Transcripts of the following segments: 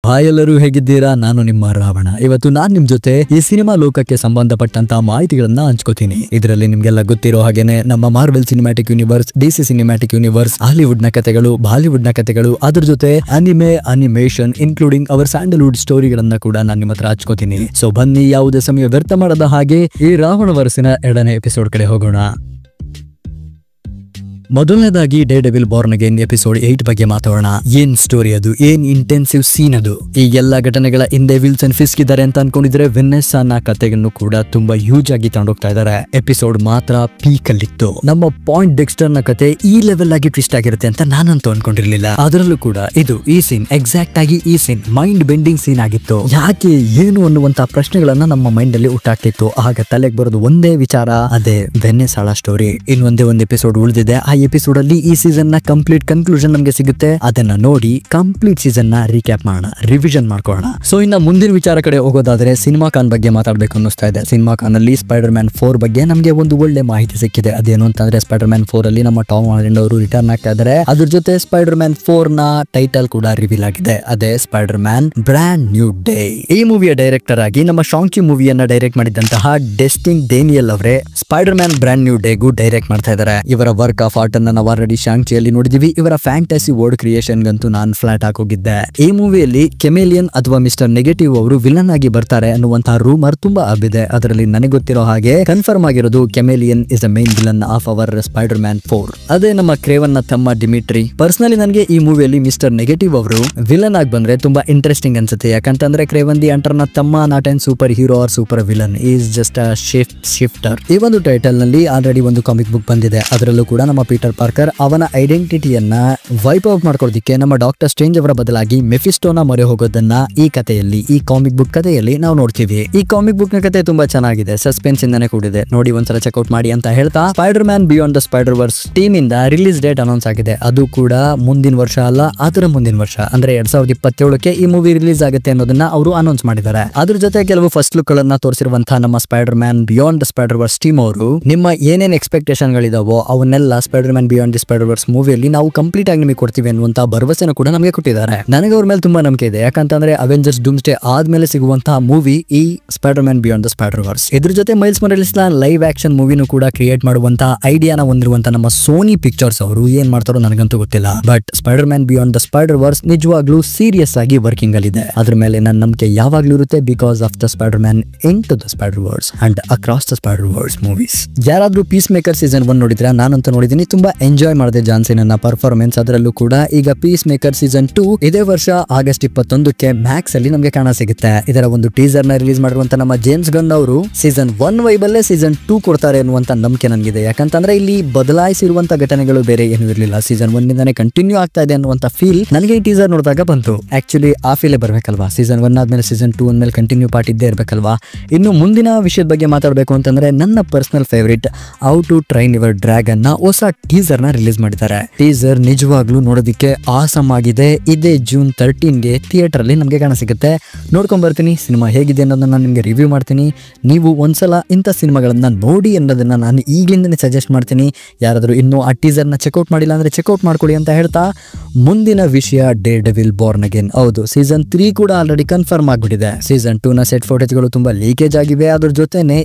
Hi ಎಲ್ಲರೂ ಹೇಗಿದ್ದೀರಾ? ನಾನು ನಿಮ್ಮ ರಾವಣ. ಇವತ್ತು ನಾನು ನಿಮ್ ಜೊತೆ ಈ ಸಿನಿಮಾ ಲೋಕಕ್ಕೆ ಸಂಬಂಧಪಟ್ಟಂತ ಮಾಹಿತಿಗಳನ್ನ ಹಂಚ್ಕೋತೀನಿ. ಇದರಲ್ಲಿ ನಿಮ್ಗೆಲ್ಲ ಗೊತ್ತಿರೋ ಹಾಗೇನೆ ನಮ್ಮ Marvel cinematic universe, DC cinematic universe, Hollywood ನ ಕಥೆಗಳು, ಬಾಲಿವುಡ್ ನ ಕಥೆಗಳು, ಅದ್ರ ಜೊತೆ ಅನಿಮೇಷನ್ ಇನ್ಕ್ಲೂಡಿಂಗ್ ಅವರ್ ಸ್ಯಾಂಡಲ್ವುಡ್ ಸ್ಟೋರಿಗಳನ್ನ ಕೂಡ ನಾನು ನಿಮ್ಮ ಹತ್ರ ಹಂಚ್ಕೋತೀನಿ. ಸೊ ಬನ್ನಿ, ಯಾವುದೇ ಸಮಯ ವ್ಯರ್ಥ ಮಾಡದ ಹಾಗೆ ಈ ರಾವಣ ವರ್ಸಿನ 2ನೇ ಎಪಿಸೋಡ್ ಕಡೆ ಹೋಗೋಣ. ಮೊದಲನೇದಾಗಿ day devil Born again episode 8 ಬಗ್ಗೆ ಮಾತಾಡೋಣ. ಏನ್ ಸ್ಟೋರಿ ಅದು, ಏನ್ ಇಂಟೆನ್ಸಿವ್ ಸೀನ್ ಅದು. ಈ ಎಲ್ಲಾ ಘಟನೆಗಳ ಹಿಂದೆ ವಿಲ್ಸನ್ ಫಿಸ್ಕ್ ಇದ್ದಾರೆ ಅಂತ ಅನ್ಕೊಂಡಿದ್ರೆ ವೆನೆಸ್ಸಾನ ಕಥೆಯನ್ನು ಕೂಡ ತುಂಬಾ ಹ್ಯೂಜ್ ಆಗಿ ತಗೊಂಡೋಗ್ತಾ ಇದಾರೆ. ಎಪಿಸೋಡ್ ಮಾತ್ರ ಪೀಕ್ ಅಲ್ಲಿತ್ತು. ನಮ್ಮ ಪಾಯಿಂಟ್ ಡೆಕ್ಸ್ಟರ್ ನ ಕತೆ ಈ ಲೆವೆಲ್ ಆಗಿ ಟ್ವಿಸ್ಟ್ ಆಗಿರುತ್ತೆ ಅಂತ ನಾನಂತೂ ಅನ್ಕೊಂಡಿರ್ಲಿಲ್ಲ. ಅದರಲ್ಲೂ ಕೂಡ ಈ ಸೀನ್ ಎಕ್ಸಾಕ್ಟ್ ಆಗಿ ಈ ಸೀನ್ ಮೈಂಡ್ ಬೆಂಡಿಂಗ್ ಸೀನ್ ಆಗಿತ್ತು. ಯಾಕೆ ಏನು ಅನ್ನುವಂತ ಪ್ರಶ್ನೆಗಳನ್ನ ನಮ್ಮ ಮೈಂಡ್ ಅಲ್ಲಿ ಹುಟ್ಟಾಕ್ತಿತ್ತು. ಆಗ ತಲೆಗೆ ಬರೋದು ಒಂದೇ ವಿಚಾರ, ಅದೇ ವೆನೆಸ್ಸಾಳ ಸ್ಟೋರಿ. ಇನ್ನೊಂದೇ ಒಂದು ಎಪಿಸೋಡ್ ಉಳಿದಿದೆ. ಆ ಎಪಿಸೋಡ್ ಅಲ್ಲಿ ಈ ಸೀಸನ್ ನ ಕಂಪ್ಲೀಟ್ ಕನ್ಕ್ಲೂಷನ್ ನಮಗೆ ಸಿಗುತ್ತೆ. ಅದನ್ನ ನೋಡಿ ಕಂಪ್ಲೀಟ್ ಸೀಸನ್ ನ ರೀಕ್ಯಾಪ್ ಮಾಡೋಣ, ರಿವಿಷನ್ ಮಾಡ್ಕೊಳ್ಳೋಣ. ಸೊ ಇನ್ನ ಮುಂದಿನ ವಿಚಾರ ಕಡೆ ಹೋಗೋದಾದ್ರೆ ಸಿನಿಮಾ ಖಾನ್ ಬಗ್ಗೆ ಮಾತಾಡ್ಬೇಕು ಅನ್ನಿಸ್ತಾ ಇದೆ. ಸಿನಿಮಾ ಖಾನ್ ಅಲ್ಲಿ ಸ್ಪೈಡರ್ ಮ್ಯಾನ್ 4 ಬಗ್ಗೆ ನಮಗೆ ಒಂದು ಒಳ್ಳೆ ಮಾಹಿತಿ ಸಿಕ್ಕಿದೆ. ಅದೇನು ಅಂತಂದ್ರೆ ಸ್ಪೈಡರ್ ಮ್ಯಾನ್ 4 ಅಲ್ಲಿ ನಮ್ಮ ಟಾಮ್ ಹಾಲೆಂಡ್ ಅವರು ರಿಟರ್ನ್ ಆಗ್ತಾ ಇದ್ದಾರೆ. ಅದ್ರ ಜೊತೆ ಸ್ಪೈಡರ್ ಮ್ಯಾನ್ 4 ನ ಟೈಟಲ್ ಕೂಡ ರಿವೀಲ್ ಆಗಿದೆ. ಅದೇ Spider Man Brand New Day. ಈ ಮೂವಿಯ ಡೈರೆಕ್ಟರ್ ಆಗಿ ನಮ್ಮ ಶಾಂಕಿ ಮೂವಿಯನ್ನ ಡೈರೆಕ್ಟ್ ಮಾಡಿದಂತಹ ಡೆಸ್ಟಿನ್ ಡೇನಿಯಲ್ ಅವರೇ ಸ್ಪೈಡರ್ ಮ್ಯಾನ್ ಬ್ರ್ಯಾಂಡ್ ನ್ಯೂ ಡೇಗೂ ಡೈರೆಕ್ಟ್ ಮಾಡ್ತಾ ಇದ್ದಾರೆ. ಇವರ ವರ್ಕ್ ಆಫ್ ಆರ್ಟ್ ನಾವು ಆಲ್ರೆಡಿ ಶಾಂಕ್ಚಿಯಲ್ಲಿ ನೋಡಿದೀವಿ. ಇವರ ಫ್ಯಾಂಟಸಿ ವರ್ಡ್ ಕ್ರಿಯೇಷನ್ ಗಂತೂ ನಾನು ಫ್ಲಾಟ್ ಹಾಕೋಗಿದ್ದೆ. ಈ ಮೂವಿಯಲ್ಲಿ ಕೆಮೇಲಿಯನ್ ಅಥವಾ ಮಿಸ್ಟರ್ ನೆಗೆಟಿವ್ ಅವರು ವಿಲನ್ ಆಗಿ ಬರ್ತಾರೆ ಅನ್ನುವಂತಹ ರೂಮರ್ ತುಂಬಾ ಹಬ್ಬಿದೆ. ಅದರಲ್ಲಿ ನನಗೆ ಗೊತ್ತಿರೋ ಹಾಗೆ ಕನ್ಫರ್ಮ್ ಆಗಿರೋದು Chameleon is the main villain of our Spider Man 4. ಅದೇ ನಮ್ಮ ಕ್ರೇವನ್ ನ ತಮ್ಮ ಡಿಮಿಟ್ರಿ. ಪರ್ಸನಲಿ ನನಗೆ ಈ ಮೂವಿಯಲ್ಲಿ ಮಿಸ್ಟರ್ ನೆಗೆಟಿವ್ ಅವರು ವಿಲನ್ ಆಗಿ ಬಂದ್ರೆ ತುಂಬಾ ಇಂಟ್ರೆಸ್ಟಿಂಗ್ ಅನ್ಸುತ್ತೆ. ಯಾಕಂತಂದ್ರೆ ಕ್ರೇವನ್ ದಿ ಅಂಟರ್ ನ ತಮ್ಮ not and superhero or supervillain, is just a shifter. ಈ ಒಂದು ಟೈಟಲ್ ನಲ್ಲಿ ಆಲ್ರೆಡಿ ಒಂದು ಕಾಮಿಕ್ ಬುಕ್ ಬಂದಿದೆ. ಅದರಲ್ಲೂ ಕೂಡ ನಮ್ಮ ಪೀಟರ್ ಪಾರ್ಕರ್ ಅವನ ಐಡೆಂಟಿಟಿಯನ್ನ ವೈಪ್ ಔಟ್ ಮಾಡ್ಕೊಳ್ಳೋದಕ್ಕೆ ನಮ್ಮ ಡಾಕ್ಟರ್ ಸ್ಟ್ರೇಂಜ್ ಅವರ ಬದಲಾಗಿ ಮೆಫಿಸ್ಟೋನ ಮೊರೆ ಹೋಗೋದನ್ನ ಈ ಕಥೆಯಲ್ಲಿ, ಈ ಕಾಮಿಕ್ ಬುಕ್ ಕಥೆಯಲ್ಲಿ ನಾವು ನೋಡ್ತೀವಿ. ಈ ಕಾಮಿಕ್ ಬುಕ್ ನ ಕಥೆ ತುಂಬಾ ಚೆನ್ನಾಗಿದೆ, ಸಸ್ಪೆನ್ಸ್ ಇಂದಾನೆ ಕೂಡಿದೆ. ನೋಡಿ ಒಂದ್ಸಲ ಚೆಕ್ಔಟ್ ಮಾಡಿ ಅಂತ ಹೇಳ್ತಾ spider man Beyond the spider verse team ಇಂದ ರಿಲೀಸ್ ಡೇಟ್ ಅನೌನ್ಸ್ ಆಗಿದೆ. ಅದು ಕೂಡ ಮುಂದಿನ ವರ್ಷ ಅಲ್ಲ, ಅದರ ಮುಂದಿನ ವರ್ಷ ಅಂದ್ರೆ 2027ಕ್ಕೆ ಈ ಮೂವಿ ರಿಲೀಸ್ ಆಗುತ್ತೆ ಅನ್ನೋದನ್ನ ಅವರು ಅನೌನ್ಸ್ ಮಾಡಿದ್ದಾರೆ. ಅದ್ರ ಜೊತೆ ಕೆಲವು ಫಸ್ಟ್ ಲುಕ್ ಗಳನ್ನ ತೋರಿಸಿರುವಂತಹ ನಮ್ಮ Spider man Beyond the spider verse team ಅವರು ನಿಮ್ಮ ಏನೇನ್ ಎಕ್ಸ್ಪೆಕ್ಟೇಷನ್ ಗಳಿದಾವೋ ಅವನ್ನೆಲ್ಲ Spider man Beyond the Spider Verse ಮೂವಿಯಲ್ಲಿ ನಾವು ಕಂಪ್ಲೀಟ್ ಆಗಿ ನಿಮಗೆ ಕೊಡ್ತೀವಿ ಅನ್ನುವಂತ ಭರವಸೆನ ಕೂಡ ನಮಗೆ ಕೊಟ್ಟಿದ್ದಾರೆ. ನನಗೆ ಅವ್ರ ಮೇಲೆ ತುಂಬಾ ನಂಬಿಕೆ ಇದೆ. ಯಾಕಂತಂದ್ರೆ ಅವೆಂಜರ್ಸ್ ಡೂಮ್ಸ್ಡೇ ಆದ್ಮೇಲೆ ಸಿಗುವಂತಹ ಮೂವಿ ಈ spider man Beyond the spider verse. ಇದ್ರ ಜೊತೆ ಮೈಲ್ಸ್ ಮೊರಾಲಿಸ್ ನ ಲೈವ್ ಆಕ್ಷನ್ ಮೂವಿನೂ ಕೂಡ ಕ್ರಿಯೇಟ್ ಮಾಡುವಂತಹ ಐಡಿಯಾನ ಹೊಂದಿರುವಂತಹ ನಮ್ಮ ಸೋನಿ ಪಿಕ್ಚರ್ಸ್ ಅವರು ಏನ್ ಮಾಡ್ತಾರೋ ನನಗಂತೂ ಗೊತ್ತಿಲ್ಲ. But spider man Beyond the spider verse ನಿಜವಾಗ್ಲೂ ಸೀರಿಯಸ್ ಆಗಿ ವರ್ಕಿಂಗ್ ಅಲ್ಲಿ ಇದೆ. ಅದ್ರ ಮೇಲೆ ನನ್ನ ನಂಬಿಕೆ ಯಾವಾಗ್ಲೂ ಇರುತ್ತೆ, because of the Spider-Man into the spider verse and across the spider verse movies. ಯಾರಾದ್ರೂ ಪೀಸ್ ಮೇಕರ್ ಸೀಸನ್ 1 ನೋಡಿದ್ರೆ, ನಾನಂತೂ ನೋಡಿದೀನಿ, ತುಂಬಾ ಎಂಜಾಯ್ ಮಾಡಿದೆ ಜಾನ್ಸನ್ ಅನ್ನ ಪರ್ಫಾರ್ಮೆನ್ಸ್. ಅದರಲ್ಲೂ ಕೂಡ ಈಗ ಪೀಸ್ ಮೇಕರ್ ಸೀಸನ್ 2 ಇದೇ ವರ್ಷ ಆಗಸ್ಟ್ 21ಕ್ಕೆ ಮ್ಯಾಕ್ಸ್ ಅಲ್ಲಿ ನಮಗೆ ಕಾಣ ಸಿಗುತ್ತೆ. ಇದರ ಒಂದು ಟೀಸರ್ ನ ರಿಲೀಸ್ ಮಾಡಿರುವಂತ ನಮ್ಮ ಜೇಮ್ಸ್ ಗನ್ ಅವರು ಸೀಸನ್ 1 ವೈಬಲ್ಲೇ ಸೀಸನ್ 2 ಕೊಡ್ತಾರೆ ಅನ್ನುವಂತ ನಂಬಿಕೆ ನನಗಿದೆ. ಯಾಕಂತಂದ್ರೆ ಇಲ್ಲಿ ಬದಲಾಯಿಸಿರುವಂತ ಘಟನೆಗಳು ಬೇರೆ ಏನು ಇರಲಿಲ್ಲ, ಸೀಸನ್ 1 ಇಂದಾನೆ ಕಂಟಿನ್ಯೂ ಆಗ್ತಾ ಇದೆ ಅನ್ನುವಂತ ಫೀಲ್ ನನಗೆ ಈ ಟೀಸರ್ ನೋಡಿದಾಗ ಬಂತು. ಆಕ್ಚುಲಿ ಆ ಫೀಲೇ ಬರ್ಬೇಕಲ್ವಾ, ಸೀಸನ್ 1 ಆದ್ಮೇಲೆ ಸೀಸನ್ 2 ಅಂದ್ಮೇಲೆ ಕಂಟಿನ್ಯೂ ಪಾರ್ಟ್ ಇದ್ದೇ ಇರ್ಬೇಕಲ್ವಾ. ಇನ್ನು ಮುಂದಿನ ವಿಷಯದ ಬಗ್ಗೆ ಮಾತಾಡಬೇಕು ಅಂತಂದ್ರೆ ನನ್ನ personal favourite How to Train Your Dragon ನ ಹೊಸ ಟೀಸರ್ ನ ರಿಲೀಸ್ ಮಾಡಿದ್ದಾರೆ. ಟೀಸರ್ ನಿಜವಾಗ್ಲೂ ನೋಡೋದಕ್ಕೆ ಆಸಮ್ ಆಗಿದೆ. ಇದೇ ಜೂನ್ 13ಗೆ ಥಿಯೇಟರ್ ಅಲ್ಲಿ ನಮಗೆ ಕಾಣ ಸಿಗುತ್ತೆ. ನೋಡ್ಕೊಂಡ್ ಬರ್ತೀನಿ, ಸಿನಿಮಾ ಹೇಗಿದೆ ಅನ್ನೋದನ್ನ ನಿಮಗೆ ರಿವ್ಯೂ ಮಾಡ್ತೀನಿ. ನೀವು ಒಂದ್ಸಲ ಇಂಥ ಸಿನಿಮಾಗಳನ್ನ ನೋಡಿ ಅನ್ನೋದನ್ನ ನಾನು ಈಗಲಿಂದನೇ ಸಜೆಸ್ಟ್ ಮಾಡ್ತೀನಿ. ಯಾರಾದರೂ ಇನ್ನೂ ಆ ಟೀಸರ್ ನ ಚೆಕ್ಔಟ್ ಮಾಡಿಲ್ಲ ಅಂದ್ರೆ ಚೆಕ್ಔಟ್ ಮಾಡ್ಕೊಳ್ಳಿ ಅಂತ ಹೇಳ್ತಾ ಮುಂದಿನ ವಿಷಯ ಡೇ ಡೆವಿಲ್ ಬಾರ್ನ್ ಅಗೇನ್. ಹೌದು, ಸೀಸನ್ 3 ಕೂಡ ಆಲ್ರೆಡಿ ಕನ್ಫರ್ಮ್ ಆಗ್ಬಿಟ್ಟಿದೆ. ಸೀಸನ್ 2 ನ ಸೆಟ್ ಫೋಟೇಜ್ಗಳು ತುಂಬಾ ಲೀಕೇಜ್ ಆಗಿವೆ. ಅದ್ರ ಜೊತೆನೆ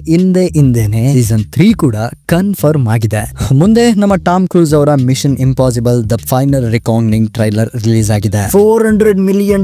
ಹಿಂದೆನೆ ಸೀಸನ್ 3 ಕೂಡ ಕನ್ಫರ್ಮ್ ಆಗಿದೆ. ಮುಂದೆ ನಮ್ಮ ಟಾಮ್ ಕ್ರೂಸ್ ಅವರ Mission Impossible the Final Reckoning trailer release ಆಗಿದೆ. $400 million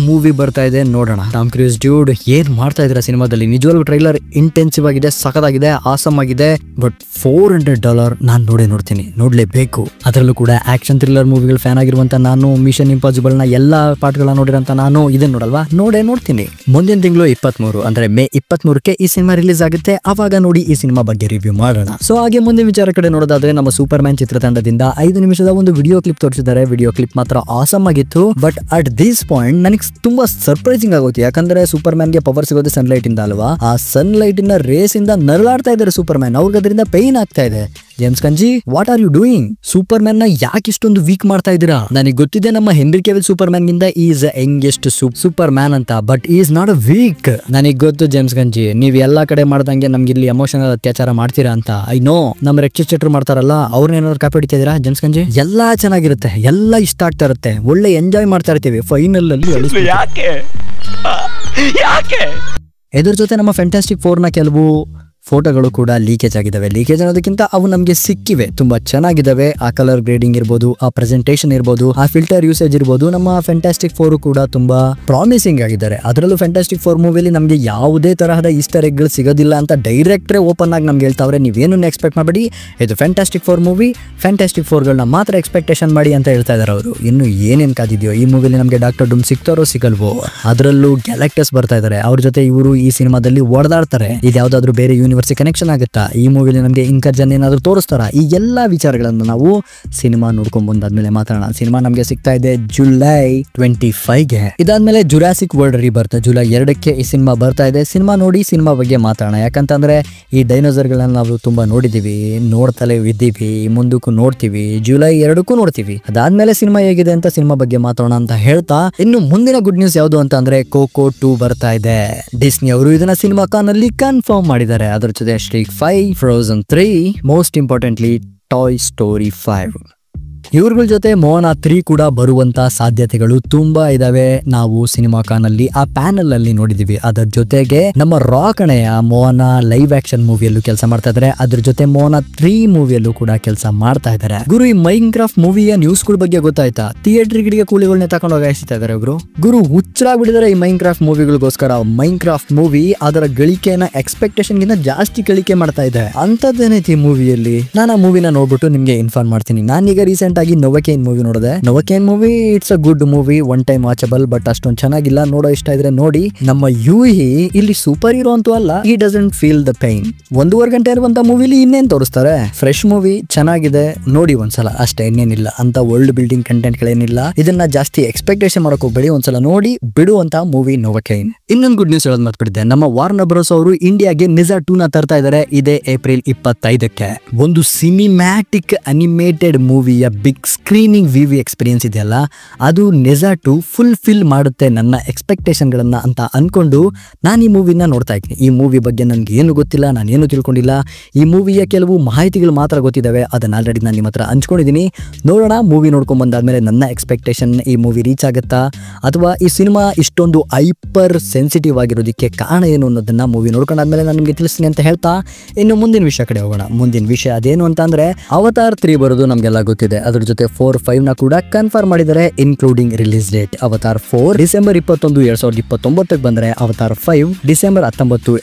ಮೂವಿ ಬರ್ತಾ ಇದೆ. ನೋಡೋಣ ಟಾಮ್ ಕ್ರೂಸ್ ಡ್ಯೂಡ್ ಏನ್ ಮಾಡ್ತಾ ಇದ್ರ ಸಿನಿಮಾದಲ್ಲಿ. ನಿಜವಾಗ್ಲೂ ಟ್ರೈಲರ್ ಇಂಟೆನ್ಸಿವ್ ಆಗಿದೆ, ಸಖತ್ತಾಗಿದೆ, ಆಸಮ್ ಆಗಿದೆ. ಬಟ್ $400 ನಾನು ನೋಡ್ತೀನಿ, ನೋಡ್ಲೇಬೇಕು. ಅದರಲ್ಲೂ ಕೂಡ ಆಕ್ಷನ್ ಥ್ರಿಲ್ಲರ್ ಮೂವಿಗಳು ಫ್ಯಾನ್ ಆಗಿರುವಂತ ನಾನು, ಮಿಷನ್ ಇಂಪಾಸಿಬಲ್ ನ ಎಲ್ಲಾ ಪಾರ್ಟ್ಗಳನ್ನ ನೋಡಿರಂತ ನಾನು ಇದನ್ನ ನೋಡಲ್ವಾ, ನೋಡ್ತೀನಿ. ಮುಂದಿನ ತಿಂಗಳು 23 ಅಂದ್ರೆ ಮೇ 23ಕ್ಕೆ ಈ ಸಿನಿಮಾ ರಿಲೀಸ್ ಆಗುತ್ತೆ. ಅವಾಗ ನೋಡಿ ಈ ಸಿನಿಮಾ ಬಗ್ಗೆ ರಿವ್ಯೂ ಮಾಡೋಣ. ಸೊ ಹಾಗೆ ಮುಂದಿನ ವಿಚಾರ ಕಡೆ ನೋಡೋದಾದ್ರೆ ನಮ್ಮ ಸೂಪರ್ ಮ್ಯಾನ್ ಚಿತ್ರತಂಡದಿಂದ 5 ನಿಮಿಷದ ಒಂದು ವಿಡಿಯೋ ಕ್ಲಿಪ್ ತೋರಿಸಿದ್ದಾರೆ. ವಿಡಿಯೋ ಕ್ಲಿಪ್ ಮಾತ್ರ ಆಸಮ್ ಆಗಿತ್ತು. ಬಟ್ ಅಟ್ ದಿಸ್ ಪಾಯಿಂಟ್ ನನಗೆ ತುಂಬಾ ಸರ್ಪ್ರೈಸಿಂಗ್ ಆಗುತ್ತೆ. ಯಾಕಂದ್ರೆ ಸೂಪರ್ ಮ್ಯಾನ್ ಗೆ ಪವರ್ ಸಿಗೋದು ಸನ್ಲೈಟ್ ಇಂದ ಅಲ್ವಾ. ಆ ಸನ್ಲೈಟ್ ಇನ ರೇಸ್ ಇಂದ ನರಳಾಡ್ತಾ ಇದ್ದಾರೆ ಸೂಪರ್ ಮ್ಯಾನ್. ಅವ್ರಿಗೆ ಅದರಿಂದ ಪೈನ್ ಆಗ್ತಾ ಇದೆ. James Gunn ji, what are you doing? Superman ನ ಯಾಕೆ ಇಷ್ಟೊಂದು ವೀಕ್ ಮಾಡ್ತಾ ಇದ್ದೀರಾ? ನನಗೆ ಗೊತ್ತಿದೆ ನಮ್ಮ ಹೆನ್ರಿ ಕೆವಿಲ್ ಸೂಪರ್ ಮ್ಯಾನ್ ಗಿಂತ ಈಸ್ ಯಂಗೆಸ್ಟ್ ಸೂಪರ್ ಮ್ಯಾನ್ ಅಂತ, but is not a weak. ನನಗೆ ಗೊತ್ತು ಜೇಮ್ಸ್ ಗನ್ ಜಿ, ನೀವ್ ಎಲ್ಲಾ ಕಡೆ ಮಾಡ್ದಂಗೆ ನಮ್ಗೆ ಇಲ್ಲಿ ಎಮೋಷನಲ್ ಅತ್ಯಾಚಾರ ಮಾಡ್ತೀರಾ ಅಂತ. ಐ ನೋ, ನಮ್ಮ ರೆಕ್ಚರ್ ಮಾಡ್ತಾರಲ್ಲ ಅವ್ರನ್ನೇನಾದ್ರು ಕಾಪಾಡಿತಿದ್ದೀರಾ ಜೇಮ್ಸ್ ಗನ್ ಜಿ? ಎಲ್ಲಾ ಚೆನ್ನಾಗಿರುತ್ತೆ, ಎಲ್ಲಾ ಇಷ್ಟ ಆಗ್ತಾ ಇರುತ್ತೆ, ಒಳ್ಳೆ ಎಂಜಾಯ್ ಮಾಡ್ತಾ ಇರ್ತೀವಿ. ಫೈನಲ್ ಅಲ್ಲಿ ಯಾಕೆ ಇದ್ರ ಜೊತೆ ನಮ್ಮ ಫ್ಯಾಂಟಾಸ್ಟಿಕ್ 4 ನ ಕೆಲವು ಫೋಟೋಗಳು ಕೂಡ ಲೀಕೇಜ್ ಆಗಿದಾವೆ. ಲೀಕೇಜ್ ಅನ್ನೋದಕ್ಕಿಂತ ಅವು ನಮಗೆ ಸಿಕ್ಕಿವೆ, ತುಂಬಾ ಚೆನ್ನಾಗಿದ್ದಾವೆ. ಆ ಕಲರ್ ಗ್ರೇಡಿಂಗ್ ಇರ್ಬೋದು, ಆ ಪ್ರೆಸೆಂಟೇಷನ್ ಇರ್ಬೋದು, ಆ ಫಿಲ್ಟರ್ ಯೂಸೇಜ್ ಇರ್ಬೋದು. ನಮ್ಮ ಫ್ಯಾಂಟಾಸ್ಟಿಕ್ 4 ಕೂಡ ತುಂಬಾ ಪ್ರಾಮಿಸಿಂಗ್ ಆಗಿದ್ದಾರೆ. ಅದರಲ್ಲೂ ಫ್ಯಾಂಟಾಸ್ಟಿಕ್ 4 ಮೂವಿಲಿ ನಮಗೆ ಯಾವುದೇ ತರಹದ ಈಸ್ಟರ್ ಎಗ್ ಗಳು ಸಿಗೋದಿಲ್ಲ ಅಂತ ಡೈರೆಕ್ಟ್ರೇ ಓಪನ್ ಆಗಿ ನಮ್ಗೆ ಹೇಳ್ತಾವ್ರೆ. ನೀವೇನು ಎಕ್ಸ್ಪೆಕ್ಟ್ ಮಾಡಬೇಡಿ, ಇದು ಫ್ಯಾಂಟಾಸ್ಟಿಕ್ 4 ಮೂವಿ, ಫ್ಯಾಂಟಾಸ್ಟಿಕ್ 4 ಗಳನ್ನ ಮಾತ್ರ ಎಕ್ಸ್ಪೆಕ್ಟೇಷನ್ ಮಾಡಿ ಅಂತ ಹೇಳ್ತಾ ಇದಾರೆ ಅವರು. ಇನ್ನು ಏನೇನ್ ಕಾದಿದೆಯೋ ಈ ಮೂವಿಲಿ ನಮಗೆ ಡಾಕ್ಟರ್ ಡೂಮ್ ಸಿಗ್ತಾರೋ ಸಿಗಲ್ವೋ. ಅದರಲ್ಲೂ ಗ್ಯಾಲಕ್ಟಸ್ ಬರ್ತಾ ಇದಾರೆ, ಅವ್ರ ಜೊತೆ ಇವರು ಈ ಸಿನಿಮಾದಲ್ಲಿ ಓಡಾಡ್ತಾರೆ. ಇದು ಯಾವ್ದಾದ್ರು ಬೇರೆ ಯೂನಿವರ್ಸಿಟಿ ಕನೆಕ್ಷನ್ ಆಗುತ್ತಾ? ಈ ಮೂವಿಲಿ ನಮಗೆ ಇನ್ಕರ್ಜನ್ ಏನಾದ್ರು ತೋರಿಸ್ತಾರ? ಈ ಎಲ್ಲಾ ವಿಚಾರಗಳನ್ನು ನಾವು ಸಿನಿಮಾ ನೋಡ್ಕೊಂಡ್ ಬಂದಾದ್ಮೇಲೆ ಮಾತಾಡೋಣ. ಸಿನಿಮಾ ನಮಗೆ ಸಿಗ್ತಾ ಇದೆ ಜುಲೈ 25ಗೆ. ಇದಾದ್ಮೇಲೆ ಜುರಾಸಿಕ್ ವರ್ಲ್ಡ್ ರೀಬರ್ತ್ ಜುಲೈ 2ಕ್ಕೆ ಈ ಸಿನಿಮಾ ಬರ್ತಾ ಇದೆ. ಸಿನಿಮಾ ನೋಡಿ ಸಿನಿಮಾ ಬಗ್ಗೆ ಮಾತಾಡೋಣ. ಯಾಕಂತಂದ್ರೆ ಈ ಡೈನೋಸರ್ ಗಳನ್ನ ನಾವು ತುಂಬಾ ನೋಡಿದೀವಿ, ನೋಡ್ತಲೇ ಇದ್ದೀವಿ, ಮುಂದಕ್ಕೂ ನೋಡ್ತೀವಿ, ಜುಲೈ 2ಕ್ಕೂ ನೋಡ್ತೀವಿ. ಅದಾದ್ಮೇಲೆ ಸಿನಿಮಾ ಹೇಗಿದೆ ಅಂತ ಸಿನಿಮಾ ಬಗ್ಗೆ ಮಾತಾಡೋಣ ಅಂತ ಹೇಳ್ತಾ, ಇನ್ನು ಮುಂದಿನ ಗುಡ್ ನ್ಯೂಸ್ ಯಾವುದು ಅಂತ ಅಂದ್ರೆ ಕೋಕೋ 2 ಬರ್ತಾ ಇದೆ. ಡಿಸ್ನಿ ಅವರು ಇದನ್ನ ಸಿನಿಮಾ ಕಾನಲ್ಲಿ ಕನ್ಫರ್ಮ್ ಮಾಡಿದ್ದಾರೆ. ಅದ್ರ ಜೊತೆ Shrek 5, Frozen 3, most importantly Toy Story 5. ಇವ್ರಗಳ ಜೊತೆ ಮೋನಾ 3 ಕೂಡ ಬರುವಂತ ಸಾಧ್ಯತೆಗಳು ತುಂಬಾ ಇದಾವೆ. ನಾವು ಸಿನಿಮಾ ಕಾನಲ್ಲಿ ಆ ಪ್ಯಾನಲ್ ಅಲ್ಲಿ ನೋಡಿದೀವಿ. ಅದರ ಜೊತೆಗೆ ನಮ್ಮ ರಾಕಣೆಯ ಮೋನಾ ಲೈವ್ ಆಕ್ಷನ್ ಮೂವಿಯಲ್ಲೂ ಕೆಲಸ ಮಾಡ್ತಾ ಇದಾರೆ. ಅದ್ರ ಜೊತೆ ಮೋನಾ 3 ಮೂವಿಯಲ್ಲೂ ಕೂಡ ಕೆಲಸ ಮಾಡ್ತಾ ಇದಾರೆ. ಗುರು, ಈ ಮೈನ್ಕ್ರಾಫ್ಟ್ ಮೂವಿಯ ನ್ಯೂಸ್ ಗಳ ಬಗ್ಗೆ ಗೊತ್ತಾಯ್ತಾ? ಥಿಯೇಟರ್ ಗಿಡಿಗೆ ಕೂಲಿಗಳನ್ನ ತಗೊಂಡು ಹೋಗಿಸ್ತಾ ಇದಾರೆ ಗುರು ಹುಚ್ಚರಾಗ್ಬಿಟ್ಟಿದ್ದಾರೆ ಈ ಮೈನ್ಕ್ರಾಫ್ಟ್ ಮೂವಿಗಳಿಗೋಸ್ಕರ. ಮೈನ್ಕ್ರಾಫ್ಟ್ ಮೂವಿ ಅದರ ಗಳಿಕೆನ ಎಕ್ಸ್ಪೆಕ್ಟೇಷನ್ ಗಿಂತ ಜಾಸ್ತಿ ಗಳಿಕೆ ಮಾಡ್ತಾ ಇದೆ. ಅಂತದ್ದೇನೈತಿ ಈ ಮೂವಿಯಲ್ಲಿ? ನಾನು ಆ ಮೂವಿನ ನೋಡ್ಬಿಟ್ಟು ನಿಮ್ಗೆ ಇನ್ಫಾರ್ಮ್ ಮಾಡ್ತೀನಿ. ನಾನೀಗ ರೀಸೆಂಟ್ ಆಗಿ ನೊವಕೇನ್ ಮೂವಿ ನೋಡಿದೆ. Novocaine movie it's a good movie, one time watchable, but ಅಷ್ಟೊಂದು ಚೆನ್ನಾಗಿಲ್ಲ. ನೋಡೋ ಇಷ್ಟ ಇದ್ರೆ ನೋಡಿ. ನಮ್ಮ ಯೂಹಿ ಇಲ್ಲಿ ಸೂಪರ್ ಹೀರೋ ಅಂತೂ ಅಲ್ಲ, ಈ ಡಸಂಟ್ ಫೀಲ್ ದ ಪೈನ್. 1.5 ಗಂಟೆ ಇರುವಂತ ಮೂವಿಲಿ ಇನ್ನೇನ್ ತೋರಿಸ್ತಾರೆ? ಫ್ರೆಶ್ ಮೂವಿ, ಚೆನ್ನಾಗಿದೆ, ನೋಡಿ ಒಂದ್ಸಲ ಅಷ್ಟೇ, ಇನ್ನೇನಿಲ್ಲ ಅಂತ ವರ್ಲ್ಡ್ ಬಿಲ್ಡಿಂಗ್ ಕಂಟೆಂಟ್ ಗಳೇನಿಲ್ಲ. ಇದನ್ನ ಜಾಸ್ತಿ ಎಕ್ಸ್ಪೆಕ್ಟೇಷನ್ ಮಾಡಕ್ ಹೋಗ್ಬೇಡಿ, ಒಂದ್ಸಲ ನೋಡಿ ಬಿಡುವಂತ ಮೂವಿ ನೊವಕೇನ್. ಇನ್ನೊಂದು ಗುಡ್ ನ್ಯೂಸ್ ಹೇಳೋದು ಮರ್ತ್ಬಿಟ್ಟಿದ್ದೆ. ನಮ್ಮ ವಾರ್ನರ್ ಬ್ರೋಸ್ ಅವರು ಇಂಡಿಯಾಗೆ ನಿಜಾ 2 ನ ತರ್ತಾ ಇದಾರೆ. ಇದೇ ಏಪ್ರಿಲ್ 25ಕ್ಕೆ. ಒಂದು ಸಿನಿಮ್ಯಾಟಿಕ್ ಅನಿಮೇಟೆಡ್ ಮೂವಿಯ ಬಿಗ್ ಸ್ಕ್ರೀನಿಂಗ್ ವಿವಿ ಎಕ್ಸ್ಪೀರಿಯನ್ಸ್ ಇದೆಯಲ್ಲ, ಅದು ನಿಜಾ 2 ಫುಲ್ಫಿಲ್ ಮಾಡುತ್ತೆ ನನ್ನ ಎಕ್ಸ್ಪೆಕ್ಟೇಷನ್ ಗಳನ್ನ ಅಂತ ಅನ್ಕೊಂಡು ನಾನು ಈ ಮೂವಿನ ನೋಡ್ತಾ ಇದ್ದೀನಿ. ಈ ಮೂವಿ ಬಗ್ಗೆ ನನ್ಗೆ ಏನು ಗೊತ್ತಿಲ್ಲ, ನಾನೇನು ತಿಳ್ಕೊಂಡಿಲ್ಲ. ಈ ಮೂವಿಯ ಕೆಲವು ಮಾಹಿತಿಗಳು ಮಾತ್ರ ಗೊತ್ತಿದ್ದಾವೆ. ಅದನ್ನ ಆಲ್ರೆಡಿ ನಾನು ನಿಮ್ಮ ಹತ್ರ ಹಂಚ್ಕೊಂಡಿದ್ದೀನಿ. ನೋಡೋಣ, ಮೂವಿ ನೋಡ್ಕೊಂಡ್ ಬಂದಾದ್ಮೇಲೆ ನನ್ನ ಎಕ್ಸ್ಪೆಕ್ಟೇಷನ್ ಈ ಮೂವಿ ರೀಚ್ ಆಗುತ್ತಾ, ಅಥವಾ ಈ ಸಿನಿಮಾ ಇಷ್ಟೊಂದು ಹೈಪರ್ ಸೆನ್ಸಿಟಿವ್ ಆಗಿರೋದಕ್ಕೆ ಕಾರಣ ಏನು ಅನ್ನೋದನ್ನ ಮೂವಿ ನೋಡ್ಕೊಂಡಾದ್ಮೇಲೆ ನಾನು ನಿಮಗೆ ತಿಳಿಸ್ತೀನಿ ಅಂತ ಹೇಳ್ತಾ, ಇನ್ನು ಮುಂದಿನ ವಿಷಯ ಕಡೆ ಹೋಗೋಣ. ಮುಂದಿನ ವಿಷಯ ಅದೇನು ಅಂತ ಅಂದ್ರೆ ಅವತಾರ್ 3 ಬರೋದು ನಮ್ಗೆಲ್ಲ ಗೊತ್ತಿದೆ. ಅದ್ರ ಜೊತೆ 4, 5 ನ ಕೂಡ ಕನ್ಫರ್ಮ್ ಮಾಡಿದ್ದಾರೆ, including release date. Avatar 4 December 21, 2029ಕ್ಕೆ ಬಂದ್ರೆ ಅವತಾರ್ 5 ಡಿಸೆಂಬರ್ 19,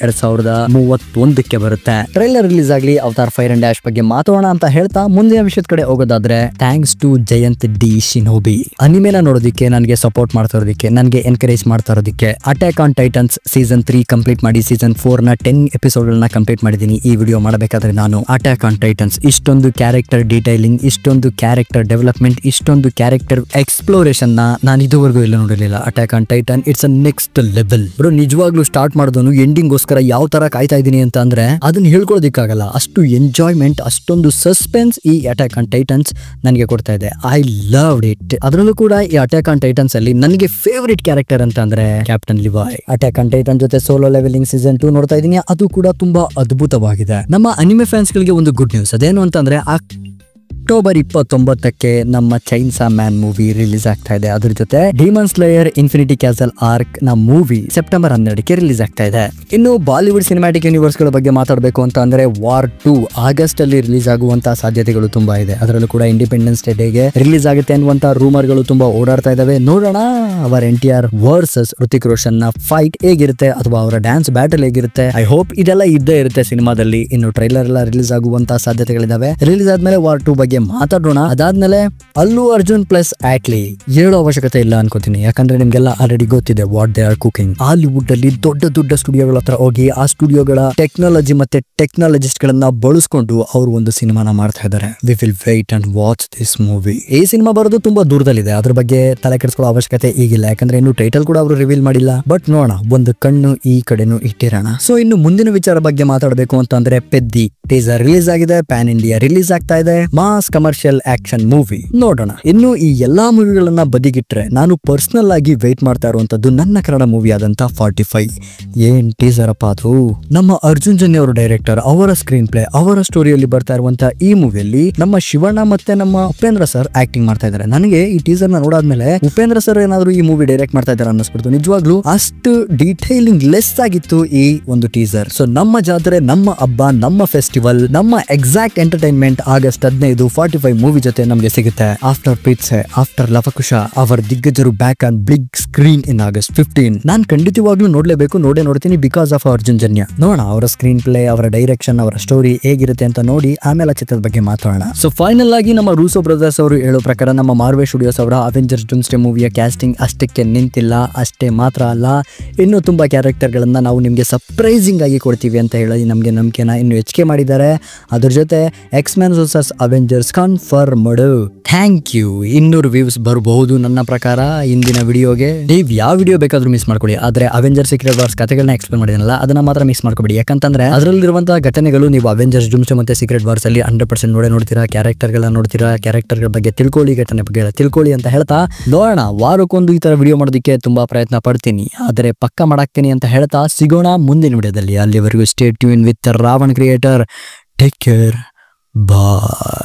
2031ಕ್ಕೆ ಬರುತ್ತೆ. ಟ್ರೈಲರ್ ರಿಲೀಸ್ ಆಗ್ಲಿ, ಅವತಾರ್ ಫೈರ್ ಅಂಡ್ ಡ್ಯಾಶ್ ಬಗ್ಗೆ ಮಾತಾಡೋಣ ಅಂತ ಹೇಳ್ತಾ ಮುಂದಿನ ವಿಷಯದ ಕಡೆ ಹೋಗೋದಾದ್ರೆ, ಥ್ಯಾಂಕ್ಸ್ ಟು ಜಯಂತ್ ಡಿ ಶಿನೋಬಿ. ಅನಿಮೆನ ನೋಡೋದಕ್ಕೆ, ನನಗೆ ಸಪೋರ್ಟ್ ಮಾಡ್ತಾ ಇರೋದಕ್ಕೆ, ನನಗೆ ಎನ್ಕರೇಜ್ ಮಾಡ್ತಾ ಇರೋದಕ್ಕೆ. Attack on Titans season 3 complete ಮಾಡಿ ಸೀಸನ್ 4 ನ 10 ಎಪಿಸೋಡ್ ಗಳನ್ನ ಕಂಪ್ಲೀಟ್ ಮಾಡಿದ್ದೀನಿ. ಈ ವಿಡಿಯೋ ಮಾಡಬೇಕಾದ್ರೆ ನಾನು ಅಟ್ಯಾಕ್ ಆನ್ ಟೈಟನ್ಸ್ ಇಷ್ಟೊಂದು ಕ್ಯಾರೆಕ್ಟರ್ ಡೀಟೈಲಿಂಗ್, ಇಷ್ಟೊಂದು ಕ್ಯಾರೆಕ್ಟರ್ ಡೆವಲಪ್ಮೆಂಟ್, ಇಷ್ಟೊಂದು ಕ್ಯಾರೆಕ್ಟರ್ ಎಕ್ಸ್ಪ್ಲೋರೇಷನ್ ನಾನು ಇದುವರೆಗೂ ಇಲ್ಲ ನೋಡಿರಲಿಲ್ಲ. Attack on tighten it's a next level bro. ನಿಜವಾಗ್ಲೂ ಸ್ಟಾರ್ಟ್ ಮಾಡೋದನ್ನು ಎಂಡಿಂಗ್ ಗೋಸ್ಕರ ಯಾವ ತರ ಕಾಯ್ತಾ ಇದೀನಿ ಅಂತ ಅಂದ್ರೆ ಅದನ್ನ ಹೇಳ್ಕೊಳ್ಳೋದಿಕ್ಕಾಗಲ್ಲ. ಅಷ್ಟು ಎಂಜಾಯ್ಮೆಂಟ್, ಅಷ್ಟೊಂದು ಸಸ್ಪೆನ್ಸ್ ಈ ಅಟ್ಯಾಕ್ ಆನ್ ಟೈಟನ್ಸ್ ನನಗೆ ಕೊಡ್ತಾ ಇದೆ. I loved it. ಅದರಲ್ಲೂ ಕೂಡ ಈ ಅಟ್ಯಾಕ್ ಆನ್ ಟೈಟನ್ಸ್ ಅಲ್ಲಿ ನನಗೆ ಫೇವರಿಟ್ ಕ್ಯಾರೆಕ್ಟರ್ ಅಂತ ಅಂದ್ರೆ ಕ್ಯಾಪ್ಟನ್ ಲಿವಾಯ್. ಅಟ್ಯಾಕ್ ಆನ್ ಟೈಟನ್ ಜೊತೆ ಸೋಲೋ ಲೆವೆಲಿಂಗ್ ಸೀಸನ್ 2 ನೋಡ್ತಾ ಇದೀನಿ. ಅದು ಕೂಡ ತುಂಬಾ ಅದ್ಭುತವಾಗಿದೆ. ನಮ್ಮ ಅನಿಮೆ ಫ್ಯಾನ್ಸ್ ಗಳಿಗೆ ಒಂದು ಗುಡ್ ನ್ಯೂಸ್. ಅದೇನು ಅಂತಂದ್ರೆ ಅಕ್ಟೋಬರ್ 29ಕ್ಕೆ ನಮ್ಮ ಚೈನ್ಸಾ ಮ್ಯಾನ್ ಮೂವಿ ರಿಲೀಸ್ ಆಗ್ತಾ ಇದೆ. ಅದ್ರ ಜೊತೆ demon slayer infinity castle arc ನ ಮೂವಿ ಸೆಪ್ಟೆಂಬರ್ 12ಕ್ಕೆ ರಿಲೀಸ್ ಆಗ್ತಾ ಇದೆ. ಇನ್ನು ಬಾಲಿವುಡ್ ಸಿನಿಮ್ಯಾಟಿಕ್ ಯೂನಿವರ್ಸ್ ಗಳ ಬಗ್ಗೆ ಮಾತಾಡಬೇಕು ಅಂತ ಅಂದ್ರೆ ವಾರ್ 2 ಆಗಸ್ಟ್ ಅಲ್ಲಿ ರಿಲೀಸ್ ಆಗುವಂತಹ ಸಾಧ್ಯತೆಗಳು ತುಂಬಾ ಇದೆ. ಅದರಲ್ಲೂ ಕೂಡ ಇಂಡಿಪೆಂಡೆನ್ಸ್ ಡೇಗೆ ರಿಲೀಸ್ ಆಗುತ್ತೆ ಅನ್ನುವಂತ ರೂಮರ್ ಗಳು ತುಂಬಾ ಓಡಾಡ್ತಾ ಇದಾವೆ. ನೋಡೋಣ ಅವರ NTR ವರ್ಸಸ್ ಋತಿಕ್ ರೋಷನ್ ನ ಫೈಟ್ ಹೇಗಿರುತ್ತೆ, ಅಥವಾ ಅವರ ಡ್ಯಾನ್ಸ್ ಬ್ಯಾಟಲ್ ಹೇಗಿರುತ್ತೆ. ಐ ಹೋಪ್ ಇದೆಲ್ಲ ಇದ್ದೇ ಇರುತ್ತೆ ಸಿನಿಮಾದಲ್ಲಿ. ಇನ್ನು ಟ್ರೈಲರ್ ಎಲ್ಲ ರಿಲೀಸ್ ಆಗುವಂತಹ ಸಾಧ್ಯತೆಗಳಿದಾವೆ. ರಿಲೀಸ್ ಆದ್ಮೇಲೆ ವಾರ್ 2 ಬಗ್ಗೆ ಬಗ್ಗೆ ಮಾತಾಡೋಣ. ಅದಾದ್ಮೇಲೆ ಅಲ್ಲು ಅರ್ಜುನ್ ಪ್ಲಸ್ ಆಟ್ಲಿ ಹೇಳೋ ಅವಶ್ಯಕತೆ ಇಲ್ಲ ಅನ್ಕೋತೀನಿ, ಯಾಕಂದ್ರೆ ನಿಮ್ಗೆಲ್ಲ ಆಲ್ರೆಡಿ ಗೊತ್ತಿದೆ what they are cooking. Hollywood ಅಲ್ಲಿ ದೊಡ್ಡ ದೊಡ್ಡ ಸ್ಟುಡಿಯೋಗಳ ಹತ್ರ ಹೋಗಿ ಆ ಸ್ಟುಡಿಯೋಗಳ ಟೆಕ್ನಾಲಜಿ ಮತ್ತೆ ಟೆಕ್ನಾಲಜಿಸ್ಟ್ ಗಳನ್ನ ಬಳಸ್ಕೊಂಡು ಅವರು ಒಂದು ಸಿನಿಮಾನ ಮಾಡ್ತಾ ಇದ್ದಾರೆ. We will wait and watch this movie. ಈ ಸಿನಿಮಾ ಬರೋದು ತುಂಬಾ ದೂರದಲ್ಲಿದೆ, ಅದ್ರ ಬಗ್ಗೆ ತಲೆ ಕೆಡಿಸ್ಕೊಳ್ಳೋ ಅವಶ್ಯಕತೆ ಈಗಿಲ್ಲ, ಯಾಕಂದ್ರೆ ಇನ್ನು ಟೈಟಲ್ ಕೂಡ ಅವರು ರಿವೀಲ್ ಮಾಡಿಲ್ಲ. ಬಟ್ ನೋಡೋಣ, ಒಂದು ಕಣ್ಣು ಈ ಕಡೆನೂ ಇಟ್ಟಿರೋಣ. ಸೊ ಇನ್ನು ಮುಂದಿನ ವಿಚಾರ ಬಗ್ಗೆ ಮಾತಾಡಬೇಕು ಅಂತಂದ್ರೆ ಪೆದ್ದಿ ಟೀಸರ್ ರಿಲೀಸ್ ಆಗಿದೆ, ಪ್ಯಾನ್ ಇಂಡಿಯಾ ರಿಲೀಸ್ ಆಗ್ತಾ ಇದೆ, ಮಾಸ್ ಕಮರ್ಷಿಯಲ್ ಆಕ್ಷನ್ ಮೂವಿ. ನೋಡೋಣ. ಇನ್ನು ಈ ಎಲ್ಲಾ ಮೂವಿಗಳನ್ನ ಬದಿಗಿಟ್ರೆ ನಾನು ಪರ್ಸನಲ್ ಆಗಿ ವೇಟ್ ಮಾಡ್ತಾ ಇರುವಂತದ್ದು ನನ್ನ ಕನ್ನಡ ಮೂವಿ ಆದಂತ 45. ಏನ್ ಟೀಸರ್ ಅಪ್ಪ ಅದು. ನಮ್ಮ ಅರ್ಜುನ್ ಜನ್ಯ ಅವರು ಡೈರೆಕ್ಟರ್, ಅವರ ಸ್ಕ್ರೀನ್ ಪ್ಲೇ, ಅವರ ಸ್ಟೋರಿಯಲ್ಲಿ ಬರ್ತಾ ಇರುವಂತ ಈ ಮೂವಿಯಲ್ಲಿ ನಮ್ಮ ಶಿವಣ್ಣ ಮತ್ತೆ ನಮ್ಮ ಉಪೇಂದ್ರ ಸರ್ ಆಕ್ಟಿಂಗ್ ಮಾಡ್ತಾ ಇದ್ದಾರೆ. ನನಗೆ ಈ ಟೀಸರ್ ನ ನೋಡಾದ್ಮೇಲೆ ಉಪೇಂದ್ರ ಸರ್ ಏನಾದ್ರು ಈ ಮೂವಿ ಡೈರೆಕ್ಟ್ ಮಾಡ್ತಾ ಇದ್ದಾರೆ ಅನ್ನಿಸ್ಬಿಡ್ತು. ನಿಜವಾಗ್ಲೂ ಅಷ್ಟು ಡೀಟೇಲಿಂಗ್ ಲೆಸ್ ಆಗಿತ್ತು ಈ ಒಂದು ಟೀಸರ್. ಸೊ ನಮ್ಮ ಜಾತ್ರೆ, ನಮ್ಮ ಹಬ್ಬ, ನಮ್ಮ ಫೆಸ್ಟಿವಲ್, ನಮ್ಮ ಎಕ್ಸಾಕ್ಟ್ ಎಂಟರ್ಟೈನ್ಮೆಂಟ್ ಆಗಸ್ಟ್ 15 45 ಮೂವಿ ಜೊತೆ ನಮಗೆ ಸಿಗುತ್ತೆ. ಆಫ್ಟರ್ ಪ್ರೀತ್ಸೆ, ಆಫ್ಟರ್ ಲವಕುಶ, ಅವರ ದಿಗ್ಗಜರು back on big screen in August 15. ನಾನು ಖಂಡಿತವಾಗ್ಲೂ ನೋಡ್ಲೇಬೇಕು, ನೋಡ್ತೀನಿ ಬಿಕಾಸ್ ಆಫ್ ಅರ್ಜುನ್ ಜನ್ಯ. ನೋಡೋಣ ಅವರ ಸ್ಕ್ರೀನ್ ಪ್ಲೇ, ಅವರ ಡೈರೆಕ್ಷನ್, ಅವರ ಸ್ಟೋರಿ ಹೇಗಿರುತ್ತೆ ಅಂತ ನೋಡಿ ಆಮೇಲೆ ಚಿತ್ರದ ಬಗ್ಗೆ ಮಾತಾಡೋಣ. ಸೊ ಫೈನಲ್ ಆಗಿ ನಮ್ಮ ರೂಸೋ ಬ್ರದರ್ಸ್ ಅವರು ಹೇಳೋ ಪ್ರಕಾರ ನಮ್ಮ ಮಾರ್ವೆಲ್ ಸ್ಟುಡಿಯೋಸ್ ಅವರ ಅವೆಂಜರ್ಸ್ ಡೂಮ್ಸ್ಡೇ ಮೂವಿಯ ಕ್ಯಾಸ್ಟಿಂಗ್ ಅಷ್ಟಕ್ಕೆ ನಿಂತಿಲ್ಲ. ಅಷ್ಟೇ ಮಾತ್ರ ಅಲ್ಲ, ಇನ್ನೂ ತುಂಬಾ ಕ್ಯಾರೆಕ್ಟರ್ ಗಳನ್ನ ನಾವು ನಿಮ್ಗೆ ಸರ್ಪ್ರೈಸಿಂಗ್ ಆಗಿ ಕೊಡ್ತೀವಿ ಅಂತ ಹೇಳಿ ನಮ್ಗೆ ನಂಬಿಕೆನ ಇನ್ನು ಹೆಚ್ಚಿಗೆ ಮಾಡಿದ್ದಾರೆ. ಅದ್ರ ಜೊತೆ X-Men versus Avengers confirmed. Thank you. 200 views ಬರಬಹುದು ನನ್ನ ಪ್ರಕಾರ ಇಂದಿನ ವಿಡಿಯೋಗೆ. ನೀವು ಯಾವ ವಿಡಿಯೋ ಬೇಕಾದ್ರೂ ಮಿಸ್ ಮಾಡ್ಕೊಳ್ಳಿ, ಆದ್ರೆ ಅವೆಂಜರ್ಸ್ ಸೀಕ್ರೆಟ್ ವಾರ್ಸ್ ಕಥೆಗಳನ್ನ ಎಕ್ಸ್ಪ್ಲೇನ್ ಮಾಡಿದ್ನಲ್ಲ ಅದನ್ನ ಮಾತ್ರ ಮಿಸ್ ಮಾಡ್ಕೊಬೇಡಿ. ಯಾಕಂತಂದ್ರೆ ಅದರಲ್ಲಿರುವಂತಹ ಘಟನೆಗಳು ನೀವು ಅವೆಂಜರ್ಸ್ ಡೂಮ್ಸ್ಡೇ ಮತ್ತೆ ಸೀಕ್ರೆಟ್ ವಾರ್ಸ್ ಅಲ್ಲಿ 100% ನೋಡ್ತೀರಾ. ಕ್ಯಾರೆಕ್ಟರ್ ಗಳನ್ನ ನೋಡ್ತೀರಾ, ಕ್ಯಾರೆಕ್ಟರ್ ಗಳ ಬಗ್ಗೆ ತಿಳ್ಕೊಳ್ಳಿ, ಘಟನೆ ಬಗ್ಗೆ ತಿಳ್ಕೊಳ್ಳಿ ಅಂತ ಹೇಳ್ತಾ ನೋಡೋಣ. ವಾರಕ್ಕೊಂದು ಈ ತರ ವಿಡಿಯೋ ಮಾಡೋದಕ್ಕೆ ತುಂಬಾ ಪ್ರಯತ್ನ ಪಡ್ತೀನಿ, ಆದರೆ ಪಕ್ಕ ಮಾಡಾಕ್ತೀನಿ ಅಂತ ಹೇಳ್ತಾ ಸಿಗೋಣ ಮುಂದಿನ ವಿಡಿಯೋದಲ್ಲಿ. ಅಲ್ಲಿವರೆಗೂ stay tune with Ravan creator. Take care, bye.